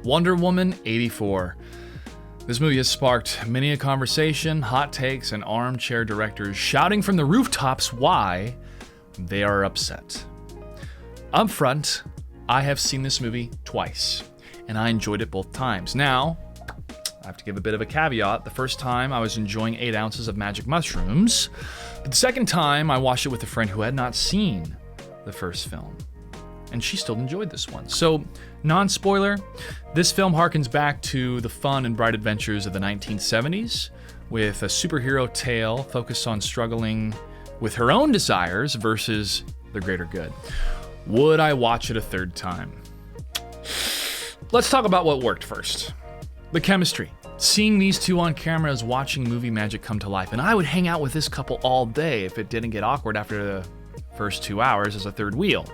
Wonder Woman 84. This movie has sparked many a conversation, hot takes, and armchair directors shouting from the rooftops why they are upset. Up front, I have seen this movie twice, and I enjoyed it both times. Now, I have to give a bit of a caveat. The first time, I was enjoying 8 ounces of magic mushrooms, but the second time, I watched it with a friend who had not seen the first film, and she still enjoyed this one. So, non-spoiler, this film harkens back to the fun and bright adventures of the 1970s with a superhero tale focused on struggling with her own desires versus the greater good. Would I watch it a third time? Let's talk about what worked first. The chemistry. Seeing these two on camera is watching movie magic come to life, and I would hang out with this couple all day if it didn't get awkward after the first 2 hours as a third wheel.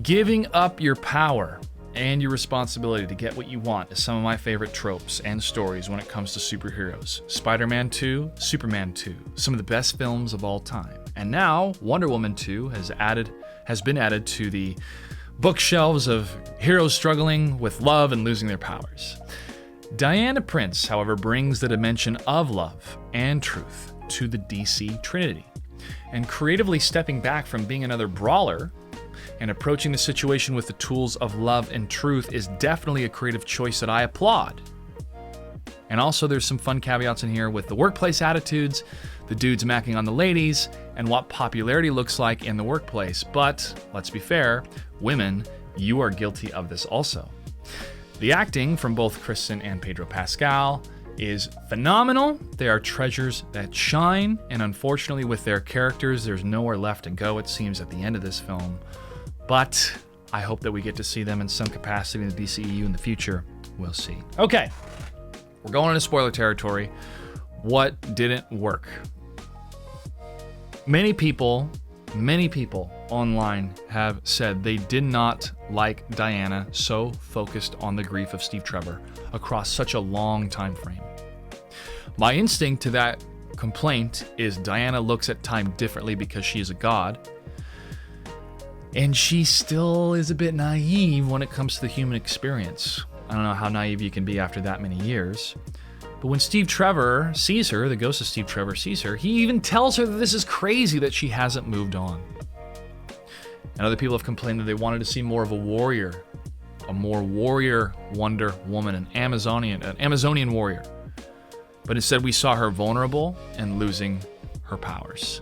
Giving up your power and your responsibility to get what you want is some of my favorite tropes and stories when it comes to superheroes. Spider-Man 2, Superman 2, some of the best films of all time. And now, Wonder Woman 2 has been added to the bookshelves of heroes struggling with love and losing their powers. Diana Prince, however, brings the dimension of love and truth to the DC Trinity. And creatively stepping back from being another brawler and approaching the situation with the tools of love and truth is definitely a creative choice that I applaud. And also there's some fun caveats in here with the workplace attitudes, the dudes macking on the ladies, and what popularity looks like in the workplace. But let's be fair, women, you are guilty of this also. The acting from both Kristen and Pedro Pascal is phenomenal. They are treasures that shine, and unfortunately with their characters, there's nowhere left to go, it seems, at the end of this film. But I hope that we get to see them in some capacity in the DCEU in the future. We'll see. Okay, we're going into spoiler territory. What didn't work? Many people online have said they did not like Diana so focused on the grief of Steve Trevor across such a long time frame. My instinct to that complaint is Diana looks at time differently because she is a god, and she still is a bit naive when it comes to the human experience. I don't know how naive you can be after that many years. But when Steve Trevor sees her, the ghost of Steve Trevor sees her, he even tells her that this is crazy that she hasn't moved on. And other people have complained that they wanted to see more of a warrior, a more warrior Wonder Woman, an Amazonian warrior. But instead we saw her vulnerable and losing her powers.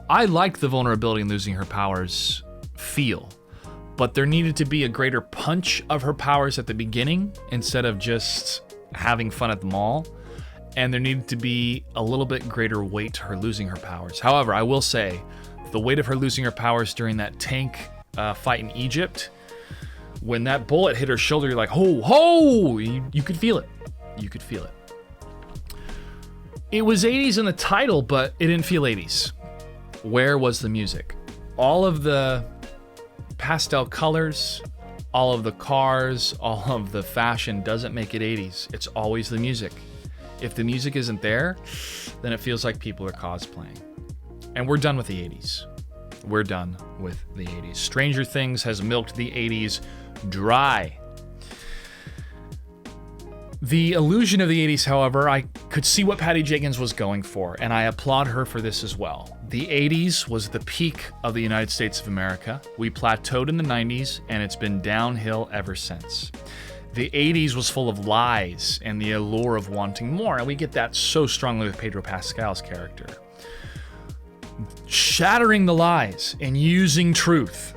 I liked the vulnerability and losing her powers feel, but there needed to be a greater punch of her powers at the beginning instead of just having fun at the mall, and there needed to be a little bit greater weight to her losing her powers. However, I will say, the weight of her losing her powers during that tank fight in Egypt, when that bullet hit her shoulder, you're like, ho, ho! You could feel it. You could feel it. It was 80s in the title, but it didn't feel 80s. Where was the music? All of the pastel colors, all of the cars, all of the fashion doesn't make it 80s. It's always the music. If the music isn't there, then it feels like people are cosplaying. And we're done with the 80s. We're done with the 80s. Stranger Things has milked the 80s dry. The illusion of the 80s, however, I could see what Patty Jenkins was going for, and I applaud her for this as well. The 80s was the peak of the United States of America. We plateaued in the 90s, and it's been downhill ever since. The 80s was full of lies and the allure of wanting more, and we get that so strongly with Pedro Pascal's character. Shattering the lies and using truth,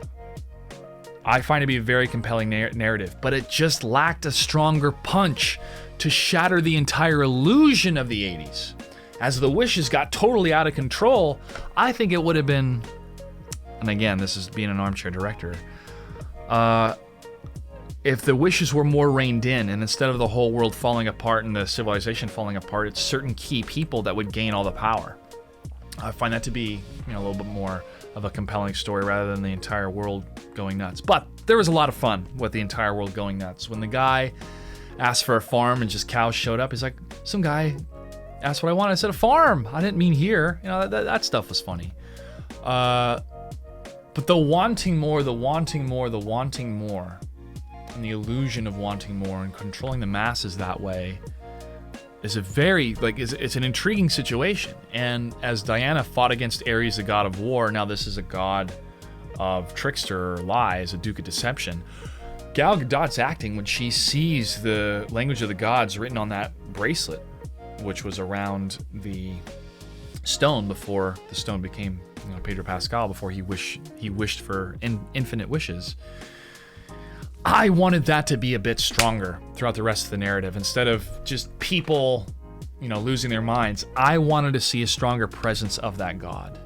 I find to be a very compelling narrative, but it just lacked a stronger punch to shatter the entire illusion of the 80s. As the wishes got totally out of control, I think it would have been, and again, this is being an armchair director, if the wishes were more reined in, and instead of the whole world falling apart and the civilization falling apart, it's certain key people that would gain all the power. I find that to be, a little bit more of a compelling story rather than the entire world going nuts. But there was a lot of fun with the entire world going nuts. When the guy asked for a farm and just cows showed up, he's like, some guy asked what I wanted. I said a farm. I didn't mean here. That stuff was funny. But the wanting more, and the illusion of wanting more and controlling the masses that way is a very, it's an intriguing situation. And as Diana fought against Ares, the god of war, now this is a god of trickster or lies, a duke of deception. Gal Gadot's acting when she sees the language of the gods written on that bracelet, which was around the stone before the stone became, Pedro Pascal, before he wished for infinite wishes. I wanted that to be a bit stronger throughout the rest of the narrative. Instead of just people, losing their minds, I wanted to see a stronger presence of that god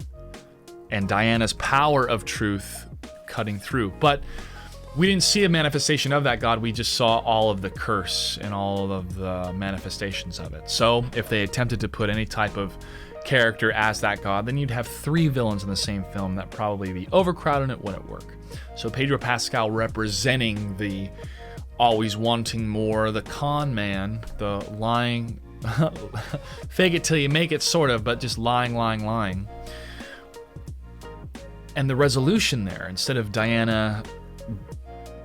and Diana's power of truth cutting through. But we didn't see a manifestation of that god. We just saw all of the curse and all of the manifestations of it. So if they attempted to put any type of character as that god, then you'd have 3 villains in the same film. That probably be overcrowded and it wouldn't work. So Pedro Pascal representing the always wanting more, the con man, the lying, fake it till you make it sort of, but just lying. And the resolution there, instead of Diana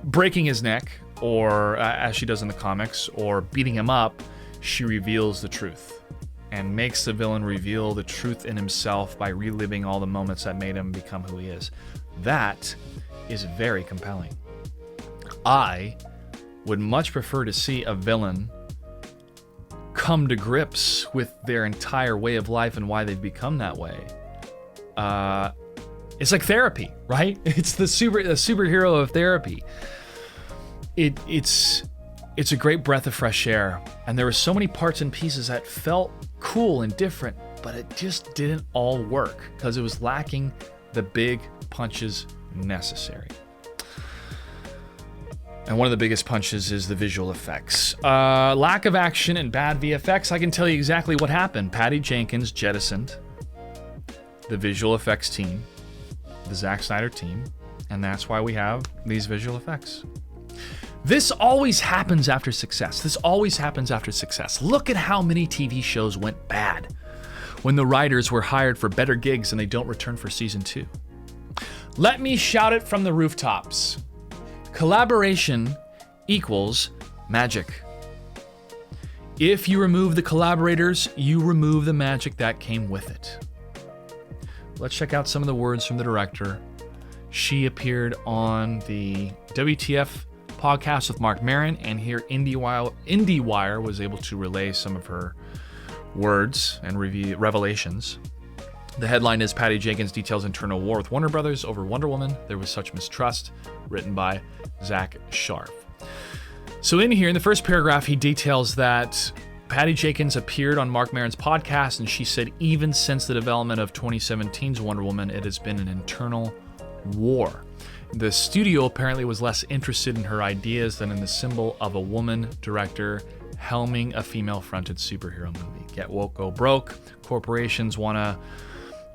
breaking his neck, or as she does in the comics, or beating him up, she reveals the truth and makes the villain reveal the truth in himself by reliving all the moments that made him become who he is. That is very compelling. I would much prefer to see a villain come to grips with their entire way of life and why they've become that way. It's like therapy, right? It's the superhero of therapy. It's a great breath of fresh air, and there were so many parts and pieces that felt cool and different, but it just didn't all work because it was lacking the big punches necessary. And one of the biggest punches is the visual effects. Lack of action and bad VFX. I can tell you exactly what happened. Patty Jenkins jettisoned the visual effects team, the Zack Snyder team, and that's why we have these visual effects. This always happens after success. Look at how many TV shows went bad when the writers were hired for better gigs and they don't return for season 2. Let me shout it from the rooftops. Collaboration equals magic. If you remove the collaborators, you remove the magic that came with it. Let's check out some of the words from the director. She appeared on the WTF podcast with Mark Maron, and here IndieWire was able to relay some of her words and revelations. The headline is Patty Jenkins details internal war with Warner Brothers over Wonder Woman. There was such mistrust, written by Zach Sharf. So in here, in the first paragraph, he details that Patty Jenkins appeared on Mark Maron's podcast, and she said even since the development of 2017's Wonder Woman, it has been an internal war. The studio apparently was less interested in her ideas than in the symbol of a woman director helming a female-fronted superhero movie. Get woke, go broke. Corporations want to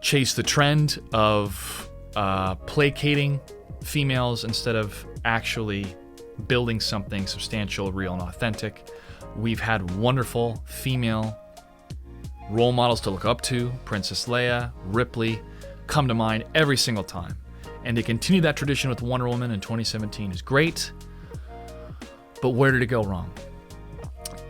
chase the trend of placating females instead of actually building something substantial, real, and authentic. We've had wonderful female role models to look up to. Princess Leia, Ripley, come to mind every single time. And to continue that tradition with Wonder Woman in 2017 is great. But where did it go wrong?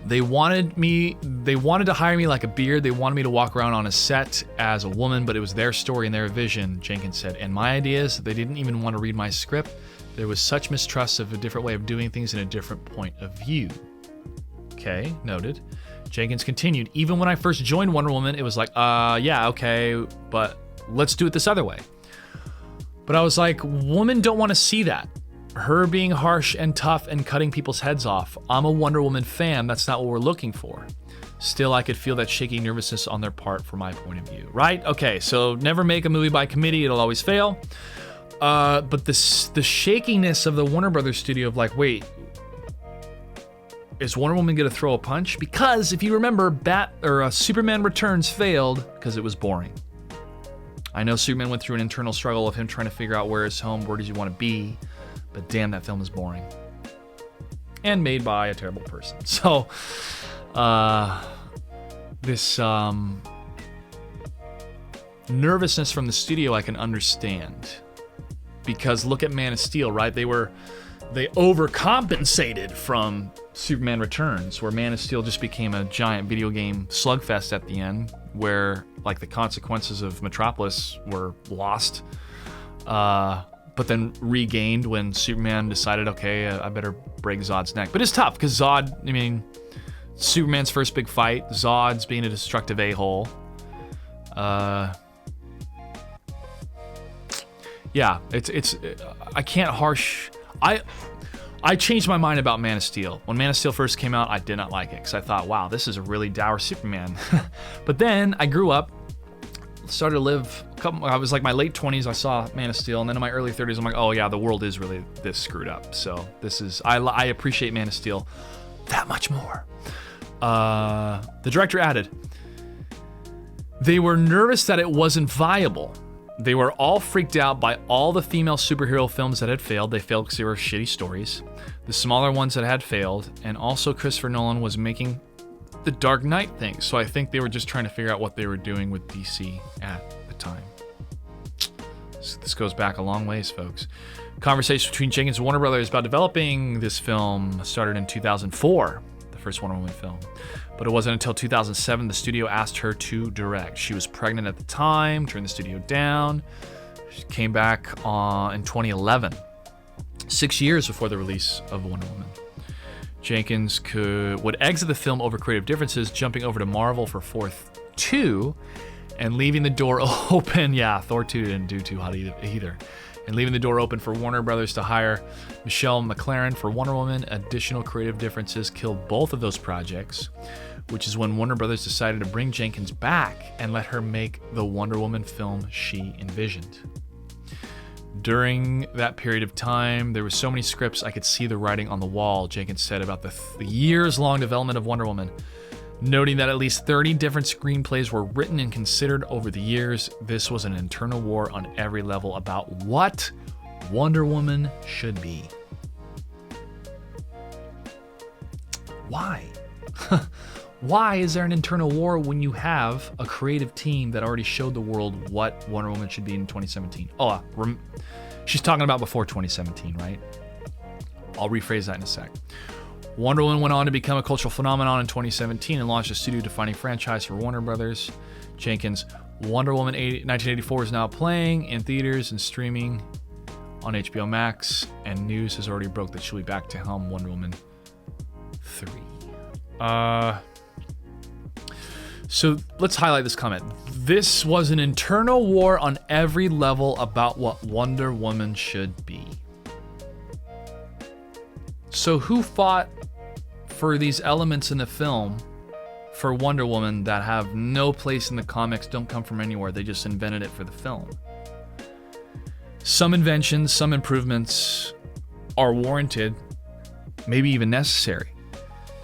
They wanted to hire me like a beard. They wanted me to walk around on a set as a woman, but it was their story and their vision, Jenkins said. And my ideas, they didn't even want to read my script. There was such mistrust of a different way of doing things and a different point of view. Okay, noted. Jenkins continued, even when I first joined Wonder Woman, it was like, yeah, okay, but let's do it this other way. But I was like, women don't want to see that. Her being harsh and tough and cutting people's heads off. I'm a Wonder Woman fan. That's not what we're looking for. Still, I could feel that shaky nervousness on their part from my point of view. Right? Okay, so never make a movie by committee. It'll always fail. But the shakiness of the Warner Brothers studio of like, wait, is Wonder Woman going to throw a punch? Because if you remember, Superman Returns failed because it was boring. I know Superman went through an internal struggle of him trying to figure out where his home, where does he want to be, but damn, that film is boring. And made by a terrible person. So, this nervousness from the studio I can understand. Because look at Man of Steel, right? They were they overcompensated from Superman Returns, where Man of Steel just became a giant video game slugfest at the end, where like the consequences of Metropolis were lost, but then regained when Superman decided, okay, I better break Zod's neck. But it's tough because Zod, I mean, Superman's first big fight, Zod's being a destructive a-hole. Yeah, it's I can't harsh. I changed my mind about Man of Steel. When Man of Steel first came out, I did not like it because I thought, wow, this is a really dour Superman. But then I grew up, started to live. I was like my late 20s, I saw Man of Steel, and then in my early 30s, I'm like, oh yeah, the world is really this screwed up. So this is I appreciate Man of Steel that much more. The director added, they were nervous that it wasn't viable. They were all freaked out by all the female superhero films that had failed. They failed because they were shitty stories. The smaller ones that had failed. And also Christopher Nolan was making the Dark Knight thing. So I think they were just trying to figure out what they were doing with DC at the time. This goes back a long ways, folks. Conversation between Jenkins and Warner Brothers about developing this film started in 2004, the first Wonder Woman film. But it wasn't until 2007 the studio asked her to direct. She was pregnant at the time, turned the studio down. She came back in 2011, 6 years before the release of Wonder Woman. Jenkins would exit the film over creative differences, jumping over to Marvel for Thor 2 and leaving the door open. Yeah, Thor 2 didn't do too hot either. And leaving the door open for Warner Brothers to hire Michelle McLaren for Wonder Woman. Additional creative differences killed both of those projects, which is when Warner Brothers decided to bring Jenkins back and let her make the Wonder Woman film she envisioned. During that period of time, there were so many scripts I could see the writing on the wall, Jenkins said about the years-long development of Wonder Woman. Noting that at least 30 different screenplays were written and considered over the years, this was an internal war on every level about what Wonder Woman should be. Why? Why is there an internal war when you have a creative team that already showed the world what Wonder Woman should be in 2017? Oh, she's talking about before 2017, right? I'll rephrase that in a sec. Wonder Woman went on to become a cultural phenomenon in 2017 and launched a studio-defining franchise for Warner Brothers. Jenkins' Wonder Woman 1984 is now playing in theaters and streaming on HBO Max, and news has already broke that she'll be back to helm Wonder Woman 3. So let's highlight this comment. This was an internal war on every level about what Wonder Woman should be. So who fought for these elements in the film for Wonder Woman that have no place in the comics, don't come from anywhere, they just invented it for the film? Some inventions, some improvements are warranted, maybe even necessary,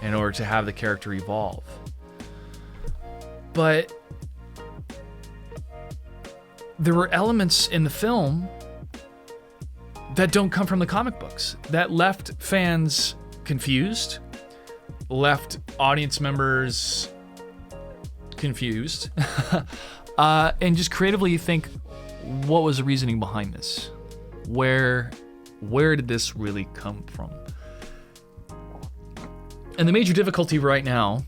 in order to have the character evolve. But there were elements in the film that don't come from the comic books, that left fans confused, left audience members confused, and just creatively think, what was the reasoning behind this? Where did this really come from? And the major difficulty right now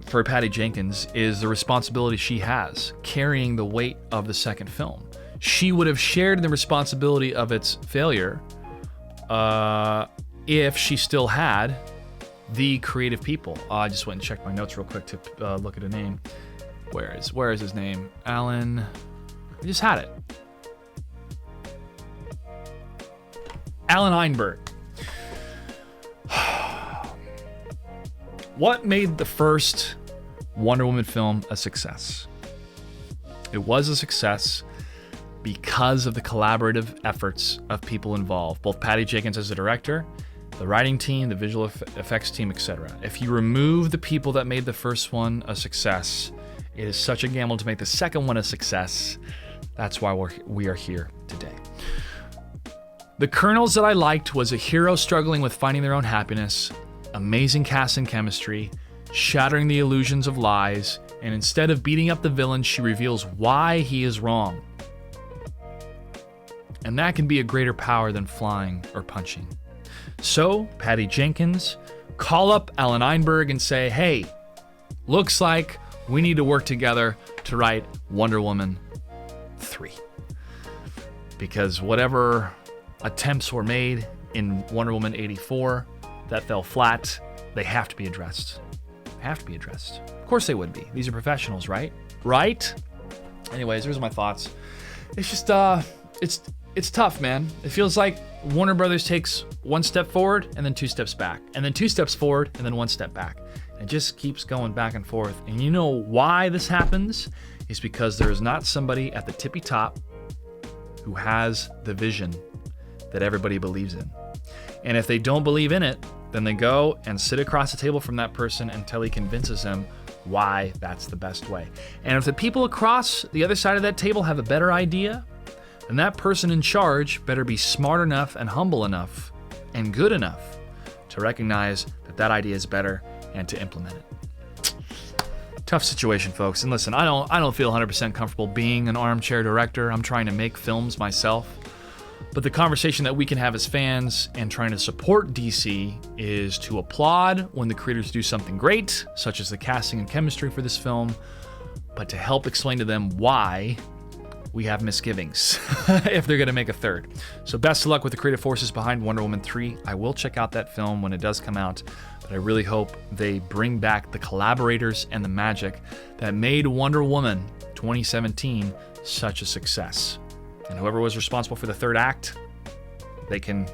for Patty Jenkins is the responsibility she has carrying the weight of the second film. She would have shared in the responsibility of its failure if she still had the creative people. I just went and checked my notes real quick to look at a name. Where is his name? Alan. I just had it. Alan Einberg. What made the first Wonder Woman film a success? It was a success because of the collaborative efforts of people involved, both Patty Jenkins as the director, the writing team, the visual effects team, etc. If you remove the people that made the first one a success, it is such a gamble to make the second one a success. That's why we are here today. The kernels that I liked was a hero struggling with finding their own happiness, amazing cast and chemistry, shattering the illusions of lies, and instead of beating up the villain, she reveals why he is wrong. And that can be a greater power than flying or punching. So, Patty Jenkins, call up Alan Einberg and say, hey, looks like we need to work together to write Wonder Woman 3. Because whatever attempts were made in Wonder Woman 84 that fell flat, they have to be addressed. Have to be addressed. Of course they would be. These are professionals, right? Right? Anyways, here's my thoughts. It's just, it's tough, man. It feels like Warner Brothers takes one step forward and then 2 steps back, and then 2 steps forward and then 1 step back. And it just keeps going back and forth. And you know why this happens? Is because there is not somebody at the tippy top who has the vision that everybody believes in. And if they don't believe in it, then they go and sit across the table from that person until he convinces them why that's the best way. And if the people across the other side of that table have a better idea, then that person in charge better be smart enough and humble enough and good enough to recognize that that idea is better and to implement it. Tough situation, folks. And listen, I don't feel 100% comfortable being an armchair director. I'm trying to make films myself. But the conversation that we can have as fans and trying to support DC is to applaud when the creators do something great, such as the casting and chemistry for this film, but to help explain to them why we have misgivings if they're going to make a third. So best of luck with the creative forces behind Wonder Woman 3. I will check out that film when it does come out, but I really hope they bring back the collaborators and the magic that made Wonder Woman 2017 such a success. And whoever was responsible for the third act, they can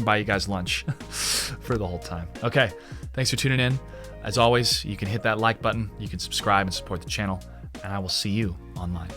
buy you guys lunch for the whole time. Okay, thanks for tuning in. As always, you can hit that like button, you can subscribe and support the channel, and I will see you online.